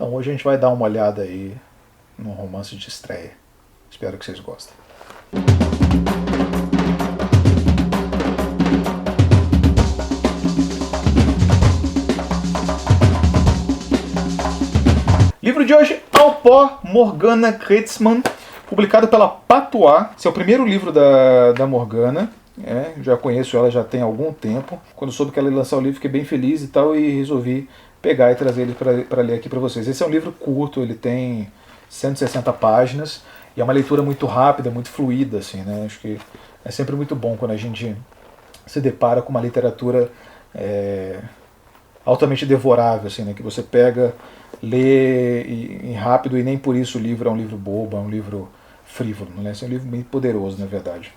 Então hoje a gente vai dar uma olhada aí no romance de estreia. Espero que vocês gostem. Livro de hoje, Ao Pó, Morgana Kritzman, publicado pela Patois. Esse é o primeiro livro da Morgana. Já conheço ela já tem algum tempo. Quando soube que ela ia lançar o livro, fiquei bem feliz e tal, e resolvi pegar e trazer ele para ler aqui para vocês. Esse é um livro curto, ele tem 160 páginas, e é uma leitura muito rápida, muito fluida, assim, né? Acho que é sempre muito bom quando a gente se depara com uma literatura altamente devorável, assim, né? Que você pega, lê e rápido, e nem por isso o livro é um livro bobo, é um livro frívolo, né? Esse é um livro bem poderoso, na verdade.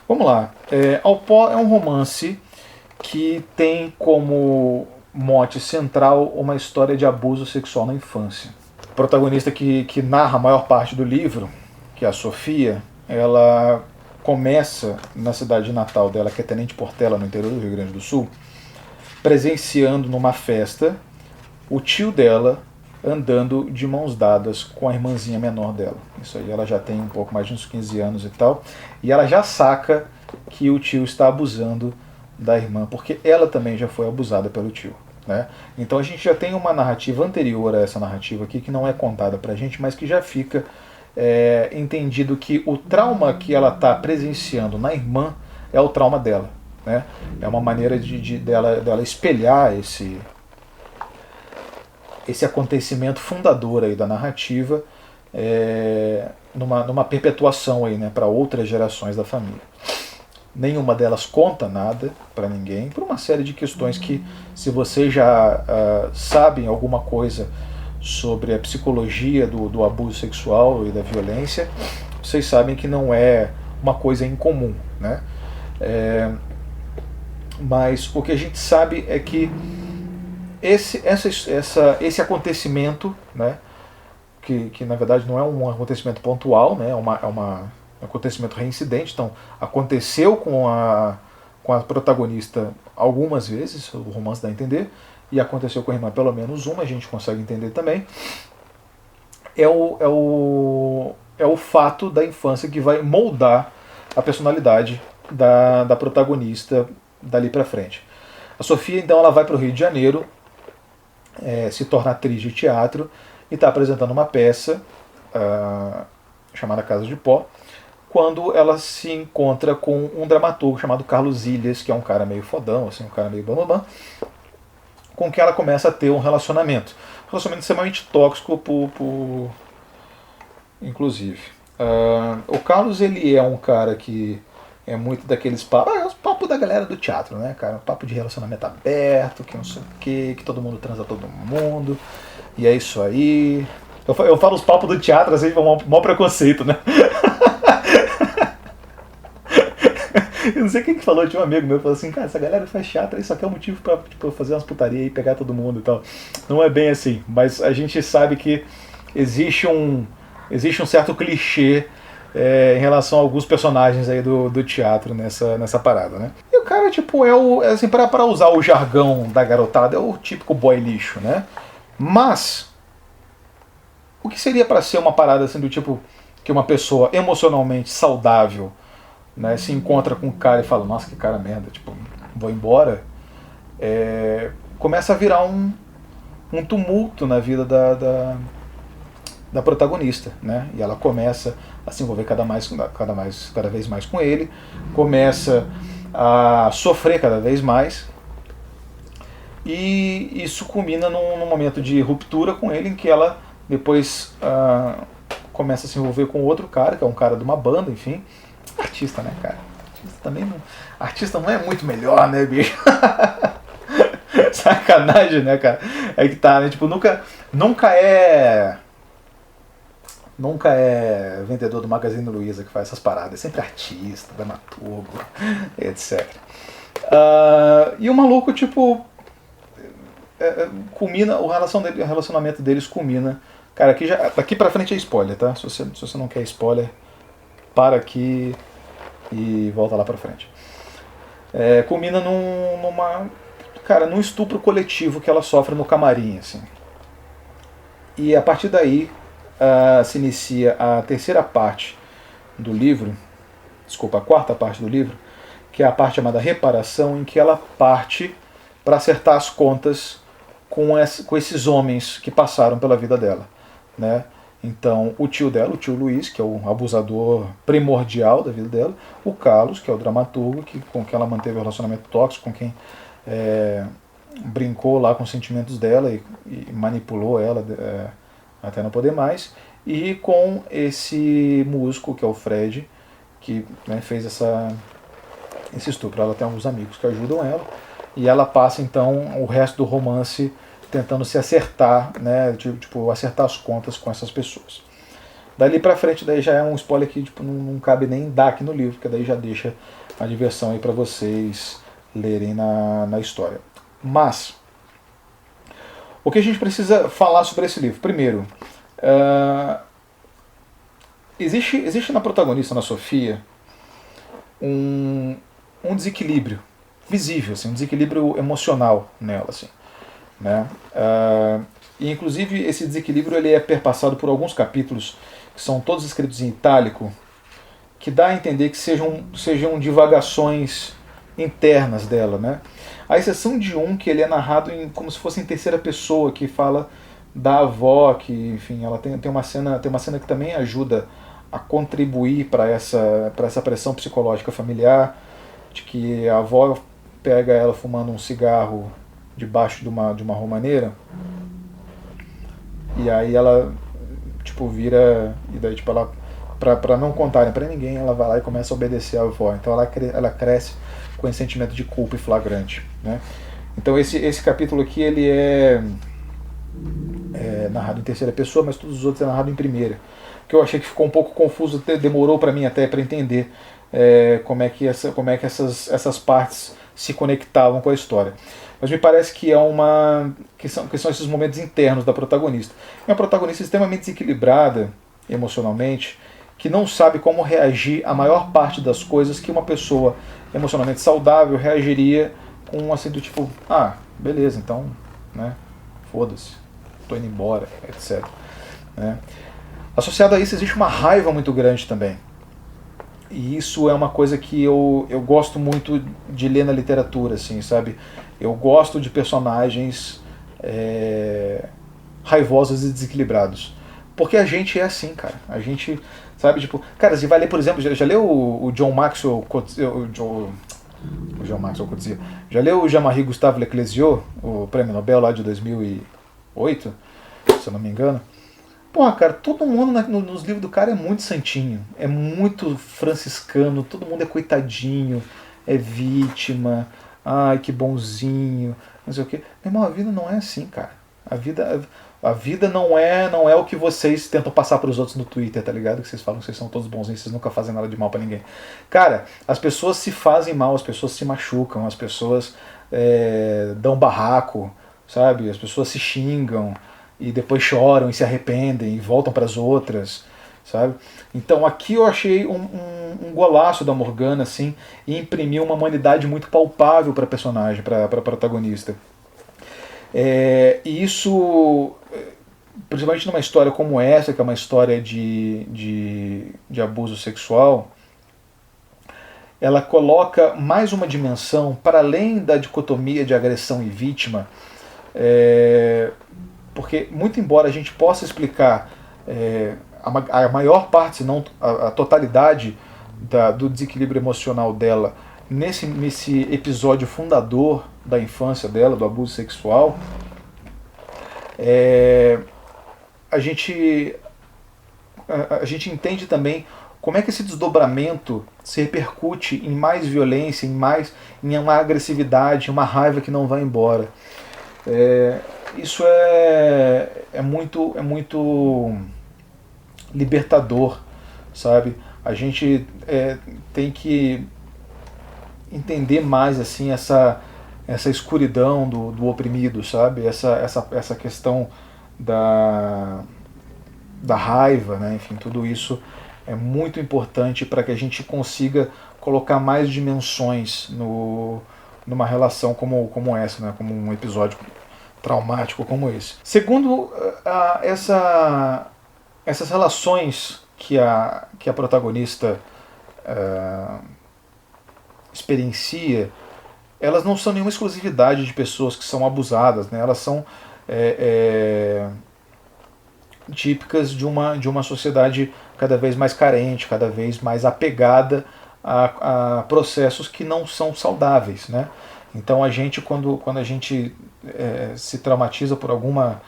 Vamos lá. Ao Pó é um romance que tem como mote central uma história de abuso sexual na infância. A protagonista que narra a maior parte do livro, que é a Sofia, ela começa na cidade natal dela, que é Tenente Portela, no interior do Rio Grande do Sul, presenciando numa festa o tio dela andando de mãos dadas com a irmãzinha menor dela. Isso aí, ela já tem um pouco mais de uns 15 anos e tal, e ela já saca que o tio está abusando da irmã, porque ela também já foi abusada pelo tio, né? Então a gente já tem uma narrativa anterior a essa narrativa aqui, que não é contada pra gente, mas que já fica entendido que o trauma que ela está presenciando na irmã é o trauma dela, né? É uma maneira dela espelhar esse acontecimento fundador aí da narrativa, numa perpetuação aí, né, para outras gerações da família. Nenhuma delas conta nada para ninguém, por uma série de questões que, se vocês já sabem alguma coisa sobre a psicologia do abuso sexual e da violência, vocês sabem que não é uma coisa incomum, né? Mas o que a gente sabe é que esse acontecimento, né, que na verdade não é um acontecimento pontual, né, é um acontecimento reincidente. Então aconteceu com a protagonista algumas vezes, o romance dá a entender, e aconteceu com a irmã pelo menos uma, a gente consegue entender também. É o fato da infância que vai moldar a personalidade da protagonista dali pra frente. A Sofia, então, ela vai para o Rio de Janeiro, se torna atriz de teatro e está apresentando uma peça chamada Casa de Pó, quando ela se encontra com um dramaturgo chamado Carlos Ilhas, que é um cara meio fodão, assim, um cara meio bambambam, com quem ela começa a ter um relacionamento. Um relacionamento extremamente tóxico, inclusive. O Carlos, ele é um cara que é muito daqueles papos, os papos da galera do teatro, né, cara? Papo de relacionamento aberto, que não sei o quê, que todo mundo transa todo mundo, e é isso aí. Eu falo os papos do teatro, assim, com o maior preconceito, né? Eu não sei quem que falou, tinha um amigo meu que falou assim, cara, essa galera faz teatro, isso aqui é um motivo pra fazer umas putarias e pegar todo mundo e tal. Não é bem assim, mas a gente sabe que existe um certo clichê em relação a alguns personagens aí do teatro nessa parada, né? E o cara, tipo, assim, para usar o jargão da garotada, é o típico boy lixo, né? Mas o que seria para ser uma parada assim do tipo que uma pessoa emocionalmente saudável, né, se encontra com um cara e fala, nossa, que cara merda, tipo, vou embora, começa a virar um tumulto na vida da protagonista, né? E ela começa a se envolver cada vez mais com ele, começa a sofrer cada vez mais, e isso culmina num momento de ruptura com ele, em que ela depois começa a se envolver com outro cara, que é um cara de uma banda, enfim. Artista, né, cara? Artista não é muito melhor, né, bicho? Sacanagem, né, cara? É que tá, né? Tipo, nunca é vendedor do Magazine Luiza que faz essas paradas. É sempre artista, dramaturgo, etc. E o maluco, tipo, culmina, o relacionamento deles culmina. Cara, daqui pra frente é spoiler, tá? Se você não quer spoiler, para aqui e volta lá pra frente. Culmina num estupro coletivo que ela sofre no camarim, assim. E a partir daí se inicia a terceira parte do livro, desculpa, a quarta parte do livro, que é a parte chamada reparação, em que ela parte para acertar as contas com esses homens que passaram pela vida dela, né? Então, o tio dela, o tio Luiz, que é o abusador primordial da vida dela, o Carlos, que é o dramaturgo, com quem ela manteve um relacionamento tóxico, com quem brincou lá com os sentimentos dela e manipulou ela até não poder mais, e com esse músico, que é o Fred, que, né, fez esse estupro. Ela tem alguns amigos que ajudam ela, e ela passa então o resto do romance tentando se acertar, né, tipo, acertar as contas com essas pessoas. Dali pra frente, daí já é um spoiler que tipo, não cabe nem dar aqui no livro, porque daí já deixa a diversão aí para vocês lerem na história. Mas, o que a gente precisa falar sobre esse livro? Primeiro, existe na protagonista, na Sofia, um desequilíbrio visível, assim, um desequilíbrio emocional nela, assim, né? E inclusive esse desequilíbrio ele é perpassado por alguns capítulos que são todos escritos em itálico, que dá a entender que sejam divagações internas dela, né? A exceção de um que ele é narrado como se fosse em terceira pessoa, que fala da avó, que, enfim, ela tem uma cena que também ajuda a contribuir para essa pressão psicológica familiar, de que a avó pega ela fumando um cigarro debaixo de uma romaneira, e aí ela tipo vira, e daí tipo ela, para não contarem para ninguém, ela vai lá e começa a obedecer a avó. Então ela cresce com esse sentimento de culpa e flagrante, né? Então esse capítulo aqui ele é narrado em terceira pessoa, mas todos os outros é narrado em primeira, que eu achei que ficou um pouco confuso, demorou para mim até para entender como é que essas partes se conectavam com a história. Mas me parece que que são esses momentos internos da protagonista. É uma protagonista extremamente desequilibrada emocionalmente, que não sabe como reagir à maior parte das coisas que uma pessoa emocionalmente saudável reagiria com assim do tipo, beleza, então, né, foda-se, tô indo embora, etc. Né? Associado a isso existe uma raiva muito grande também. E isso é uma coisa que eu gosto muito de ler na literatura, assim, sabe? Eu gosto de personagens raivosos e desequilibrados. Porque a gente é assim, cara. A gente, sabe, tipo... Cara, você vai ler, por exemplo, já leu o John Maxwell Coetzee? Já leu o Jean-Marie Gustave Leclésio, o prêmio Nobel lá de 2008, se eu não me engano? Porra, cara, todo mundo nos livros do cara é muito santinho, é muito franciscano, todo mundo é coitadinho, é vítima, ai que bonzinho, não sei o quê. Meu irmão, a vida não é assim, cara. A vida não é o que vocês tentam passar para os outros no Twitter, tá ligado? Que vocês falam que vocês são todos bonzinhos, vocês nunca fazem nada de mal para ninguém. Cara, as pessoas se fazem mal, as pessoas se machucam, as pessoas dão barraco, sabe? As pessoas se xingam e depois choram e se arrependem e voltam para as outras, sabe? Então aqui eu achei um golaço da Morgana, assim, e imprimiu uma humanidade muito palpável para a personagem, para a protagonista. E isso, principalmente numa história como essa, que é uma história de abuso sexual, ela coloca mais uma dimensão para além da dicotomia de agressão e vítima, porque, muito embora a gente possa explicar a maior parte, se não a totalidade do desequilíbrio emocional dela nesse episódio fundador da infância dela, do abuso sexual, a gente entende também como é que esse desdobramento se repercute em mais violência, em uma agressividade, uma raiva que não vai embora. Isso é muito libertador, sabe? A gente tem que entender mais assim essa escuridão do oprimido, sabe? Essa questão da raiva, né? Enfim, tudo isso é muito importante para que a gente consiga colocar mais dimensões numa relação como essa, né? Como um episódio traumático como esse. Segundo, essas relações que a protagonista experiencia, elas não são nenhuma exclusividade de pessoas que são abusadas, né? Elas são típicas de uma sociedade cada vez mais carente, cada vez mais apegada a processos que não são saudáveis, né? Então a gente, quando a gente se traumatiza por alguma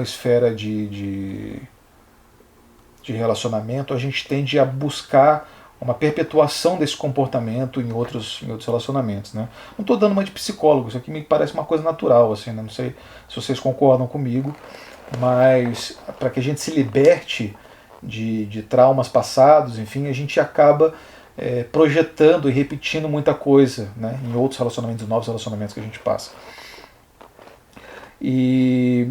esfera de relacionamento, a gente tende a buscar uma perpetuação desse comportamento em outros relacionamentos, né? Não estou dando uma de psicólogo, isso aqui me parece uma coisa natural, assim, né? Não sei se vocês concordam comigo, mas para que a gente se liberte de traumas passados, enfim, a gente acaba projetando e repetindo muita coisa, né, em outros relacionamentos, novos relacionamentos que a gente passa. E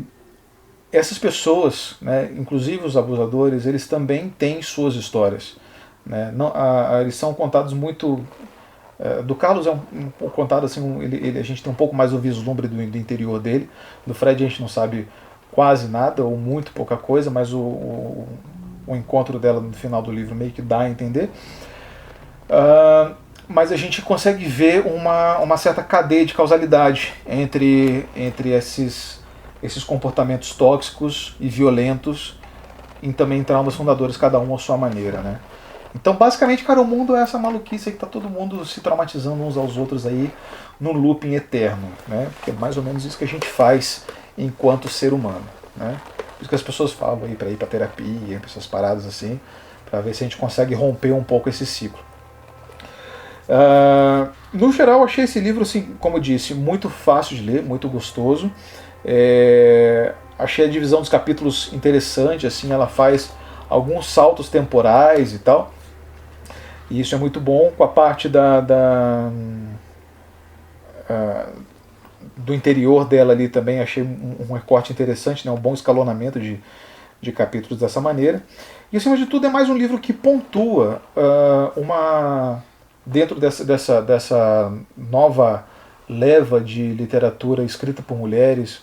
essas pessoas, né, inclusive os abusadores, eles também têm suas histórias, né? Não, eles são contados muito... do Carlos é um pouco contado assim, a gente tem um pouco mais o vislumbre do interior dele. Do Fred a gente não sabe quase nada ou muito pouca coisa, mas o encontro dela no final do livro meio que dá a entender. Mas a gente consegue ver uma certa cadeia de causalidade entre esses comportamentos tóxicos e violentos e também traumas fundadores, cada um à sua maneira, né? Então, basicamente, cara, o mundo é essa maluquice aí que tá todo mundo se traumatizando uns aos outros aí num looping eterno, né? Que é mais ou menos isso que a gente faz enquanto ser humano, né? Por isso que as pessoas falam aí para ir para terapia, essas paradas assim, para ver se a gente consegue romper um pouco esse ciclo. No geral, achei esse livro, assim, como eu disse, muito fácil de ler, muito gostoso. Achei a divisão dos capítulos interessante, assim, ela faz alguns saltos temporais e tal. E isso é muito bom. Com a parte do interior dela ali também achei um recorte interessante, né, um bom escalonamento de capítulos dessa maneira. E acima de tudo é mais um livro que pontua dentro dessa nova leva de literatura escrita por mulheres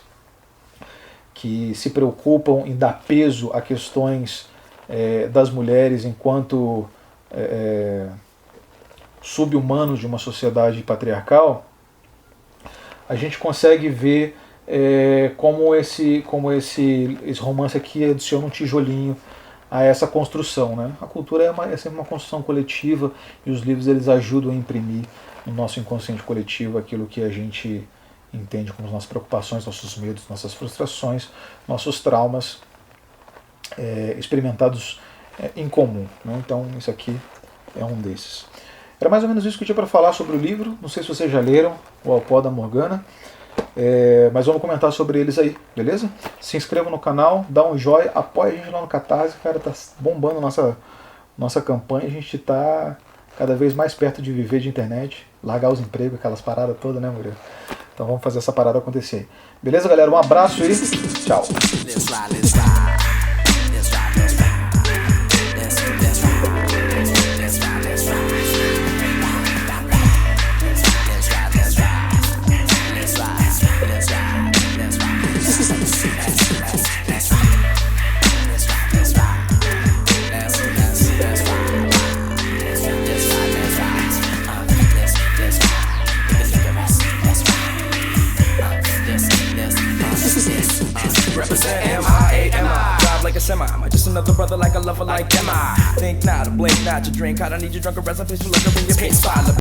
que se preocupam em dar peso a questões das mulheres enquanto sub-humanos de uma sociedade patriarcal. A gente consegue ver como esse romance aqui adiciona um tijolinho a essa construção, né? A cultura é sempre uma construção coletiva e os livros eles ajudam a imprimir no nosso inconsciente coletivo aquilo que a gente entende como as nossas preocupações, nossos medos, nossas frustrações, nossos traumas experimentados em comum, né? Então isso aqui é um desses. Era mais ou menos isso que eu tinha para falar sobre o livro. Não sei se vocês já leram O Alpó da Morgana, mas vamos comentar sobre eles aí, beleza? Se inscreva no canal, dá um joinha, apoia a gente lá no Catarse, cara, tá bombando nossa campanha, a gente tá cada vez mais perto de viver de internet, largar os empregos, aquelas paradas todas, né, Murilo? Então vamos fazer essa parada acontecer. Beleza, galera? Um abraço e tchau! Represent M-I-A-M-I. Drive like a semi. Am I just another brother like a lover like am I? Think not, blink not, to drink. I don't need your drunken recipes for liquor in your case file.